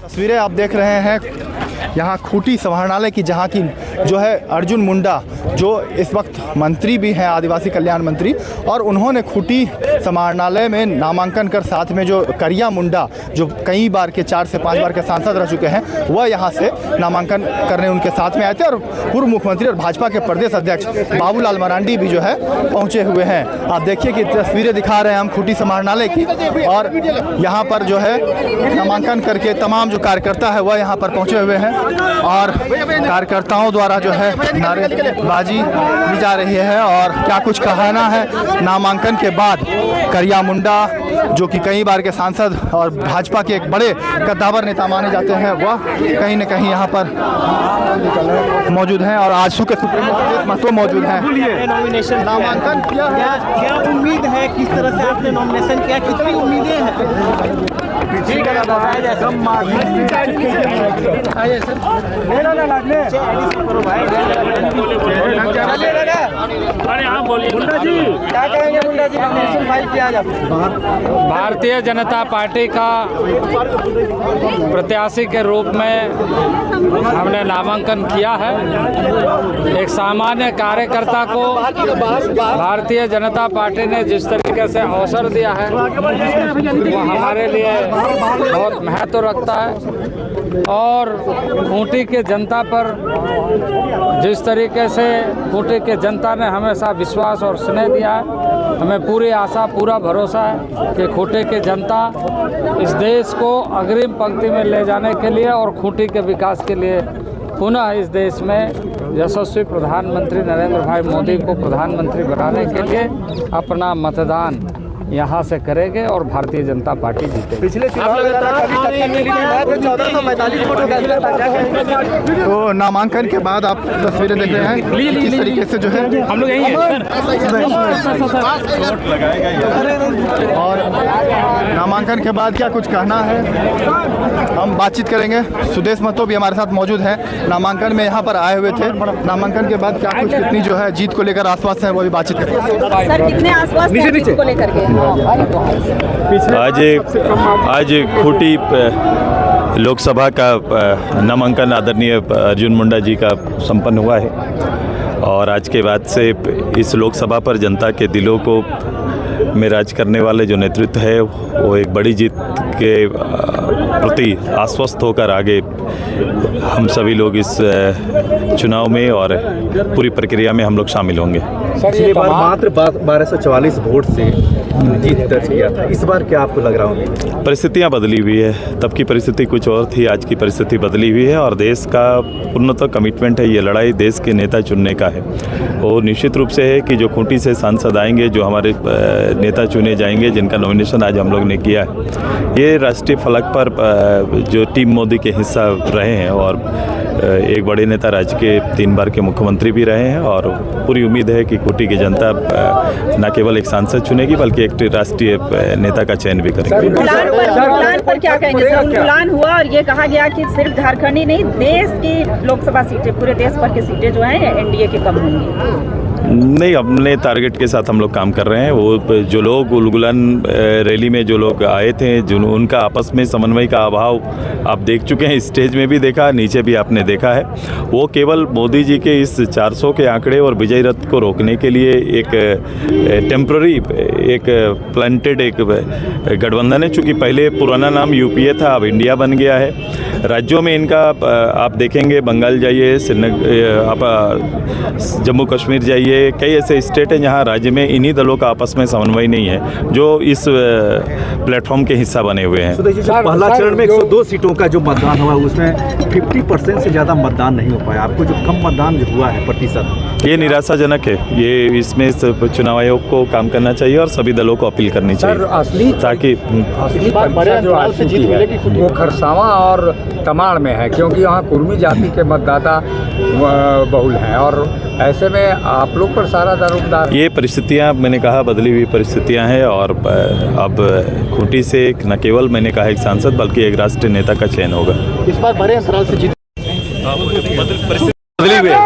तस्वीरें आप देख रहे हैं यहाँ खूंटी समाहरणालय की, जहाँ की जो है अर्जुन मुंडा जो इस वक्त मंत्री भी हैं, आदिवासी कल्याण मंत्री, और उन्होंने खूंटी समाहरणालय में नामांकन कर साथ में जो करिया मुंडा जो कई बार के 4 से 5 बार के सांसद रह चुके हैं, वह यहाँ से नामांकन करने उनके साथ में आए थे। और पूर्व मुख्यमंत्री और भाजपा के प्रदेश अध्यक्ष बाबूलाल मरांडी भी जो है पहुँचे हुए हैं। आप देखिए कि तस्वीरें दिखा रहे हैं हम खूंटी समाहरणालय की, और यहाँ पर जो है नामांकन करके तमाम जो कार्यकर्ता है वह यहाँ पर पहुँचे हुए हैं, और कार्यकर्ताओं द्वारा जो है नारेबाजी की जा रही है। और क्या कुछ कहना है नामांकन के बाद करिया मुंडा जो कि कई बार के सांसद और भाजपा के एक बड़े कद्दावर नेता माने जाते हैं, वह कहीं न कहीं यहाँ पर मौजूद हैं, और आजसू के सुप्रीम महतो मौजूद हैं। नॉमिनेशन नामांकन किया, क्या उम्मीद है, किस तरह से आपने नॉमिनेशन किया, कितनी उम्मीदें हैं? भारतीय जनता पार्टी का प्रत्याशी के रूप में हमने नामांकन किया है। एक सामान्य कार्यकर्ता को भारतीय जनता पार्टी ने जिस तरीके से अवसर दिया है वो हमारे लिए बहुत महत्व रखता है। और खूंटी के जनता पर जिस तरीके से खूंटी के जनता ने हमेशा विश्वास और स्नेह दिया है, हमें पूरी आशा पूरा भरोसा है कि खूंटी की जनता इस देश को अग्रिम पंक्ति में ले जाने के लिए और खूंटी के विकास के लिए पुनः इस देश में यशस्वी प्रधानमंत्री नरेंद्र भाई मोदी को प्रधानमंत्री बनाने के लिए अपना मतदान यहाँ से करेंगे और भारतीय जनता पार्टी जीतेगी। पिछले तो नामांकन के बाद आप तस्वीरें देख रहे हैं किस तरीके से जो है हम लोग यही हैं, और नामांकन के बाद क्या कुछ कहना है हम बातचीत करेंगे। सुदेश महतो भी हमारे साथ मौजूद हैं, नामांकन में यहाँ पर आए हुए थे। नामांकन के बाद क्या कुछ कितनी जो है जीत को लेकर आसपास है वो भी बातचीत करेंगे। सर कितने आसपास जीत को लेकर के? आज खूंटी लोकसभा का नामांकन आदरणीय अर्जुन मुंडा जी का संपन्न हुआ है, और आज के बाद से इस लोकसभा पर जनता के दिलों को में राज करने वाले जो नेतृत्व है वो एक बड़ी जीत के प्रति आश्वस्त होकर आगे हम सभी लोग इस चुनाव में और पूरी प्रक्रिया में हम लोग शामिल होंगे। पिछली बार मात्र 1244 वोट से जीत दर्ज किया था, इस बार क्या आपको लग रहा होगा? परिस्थितियां बदली हुई है, तब की परिस्थिति कुछ और थी, आज की परिस्थिति बदली हुई है, और देश का पूर्णतः कमिटमेंट है, ये लड़ाई देश के नेता चुनने का है। वो निश्चित रूप से है कि जो खूंटी से सांसद आएंगे, जो हमारे नेता चुने जाएंगे, जिनका नॉमिनेशन आज हम लोग ने किया है, ये राष्ट्रीय फलक पर जो टीम मोदी के हिस्सा रहे हैं, और एक बड़े नेता राज्य के 3 बार के मुख्यमंत्री भी रहे हैं, और पूरी उम्मीद है कि खूंटी की जनता न केवल एक सांसद चुनेगी बल्कि एक राष्ट्रीय नेता का चयन भी करेंगे। उड़ान पर क्या कहेंगे सर? उड़ान हुआ और ये कहा गया कि सिर्फ झारखंड ही नहीं, देश की लोकसभा सीटें, पूरे देश भर की सीटें जो हैं एनडीए की कम होंगी। नहीं, अपने टारगेट के साथ हम लोग काम कर रहे हैं। वो जो लोग उलगुलन रैली में जो लोग आए थे, जो उनका आपस में समन्वय का अभाव आप देख चुके हैं, स्टेज में भी देखा, नीचे भी आपने देखा है। वो केवल मोदी जी के इस 400 के आंकड़े और विजय रथ को रोकने के लिए एक टेम्प्ररी एक प्लांटेड एक गठबंधन है। चूँकि पहले पुराना नाम यूपीए था, अब इंडिया बन गया है। राज्यों में इनका आप देखेंगे, बंगाल जाइए, आप जम्मू कश्मीर जाइए, कई ऐसे स्टेट हैं जहां राज्य में इन्हीं दलों का आपस में समन्वय नहीं है, जो इस प्लेटफॉर्म के हिस्सा बने हुए हैं। पहला चरण में 102 सीटों का जो मतदान हुआ उसमें 50% से ज़्यादा मतदान नहीं हो पाया। आपको जो कम मतदान जो हुआ है प्रतिशत, ये निराशाजनक है। ये इसमें चुनाव आयोग को काम करना चाहिए और सभी दलों को अपील करनी चाहिए, ताकि वो खरसावां और तमाड़ में है, क्योंकि यहाँ कुर्मी जाति के मतदाता बहुल हैं, और ऐसे में आप लोग पर सारा दारोमदार। ये परिस्थितियाँ मैंने कहा बदली हुई परिस्थितियाँ हैं, और अब खूंटी से न केवल मैंने कहा एक सांसद बल्कि एक राष्ट्रीय नेता का चयन होगा। इस बार बड़े अंतराल से जीत बदली हुई है।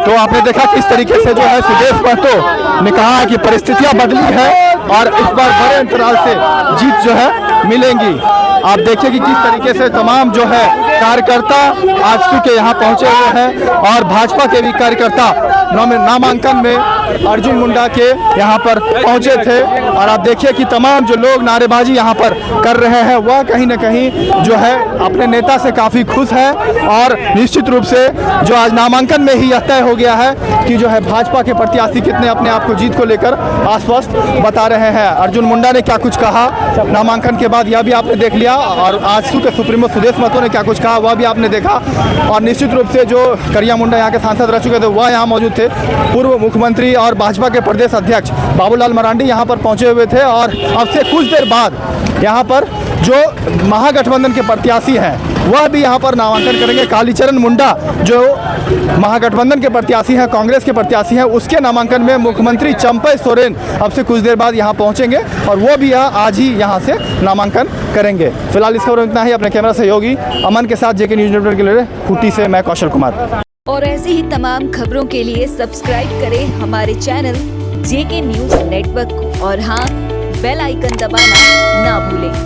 तो आपने देखा किस तरीके से जो है सुदेश महतो ने कहा है कि परिस्थितियां बदली है और इस बार बड़े अंतराल से जीत जो है मिलेंगी। आप देखिए कि किस तरीके से तमाम जो है कार्यकर्ता आजसू के यहाँ पहुंचे हुए हैं और भाजपा के भी कार्यकर्ता नामांकन में अर्जुन मुंडा के यहाँ पर पहुंचे थे। और आप देखिए कि तमाम जो लोग नारेबाजी यहाँ पर कर रहे हैं वह कहीं ना कहीं जो है अपने नेता से काफ़ी खुश है। और निश्चित रूप से जो आज नामांकन में ही यह तय हो गया है कि जो है भाजपा के प्रत्याशी कितने अपने आप को जीत को लेकर आश्वस्त बता रहे हैं। अर्जुन मुंडा ने क्या कुछ कहा नामांकन के बाद यह भी आपने देख लिया, और आजसू के सुप्रीमो सुदेश महतो ने क्या कुछ कहा वह भी आपने देखा। और निश्चित रूप से जो करिया मुंडा यहाँ के सांसद रह चुके थे वह यहाँ मौजूद थे। पूर्व मुख्यमंत्री और भाजपा के प्रदेश अध्यक्ष बाबूलाल मरांडी यहाँ पर पहुँचे हुए थे। और अब से कुछ देर बाद यहाँ पर जो महागठबंधन के प्रत्याशी हैं वह भी यहाँ पर नामांकन करेंगे। कालीचरण मुंडा जो महागठबंधन के प्रत्याशी हैं, कांग्रेस के प्रत्याशी हैं, उसके नामांकन में मुख्यमंत्री चंपई सोरेन अब से कुछ देर बाद यहाँ पहुँचेंगे और वो भी आज ही यहाँ से नामांकन करेंगे। फिलहाल इस खबर में इतना ही। अपने कैमरा सहयोगी अमन के साथ जेके न्यूज़ नेटवर्क के लिए खूंटी से मैं कौशल कुमार। और ऐसे ही तमाम खबरों के लिए सब्सक्राइब करें हमारे चैनल जेके न्यूज़ नेटवर्क को, और हाँ, बेल आइकन दबाना ना भूलें।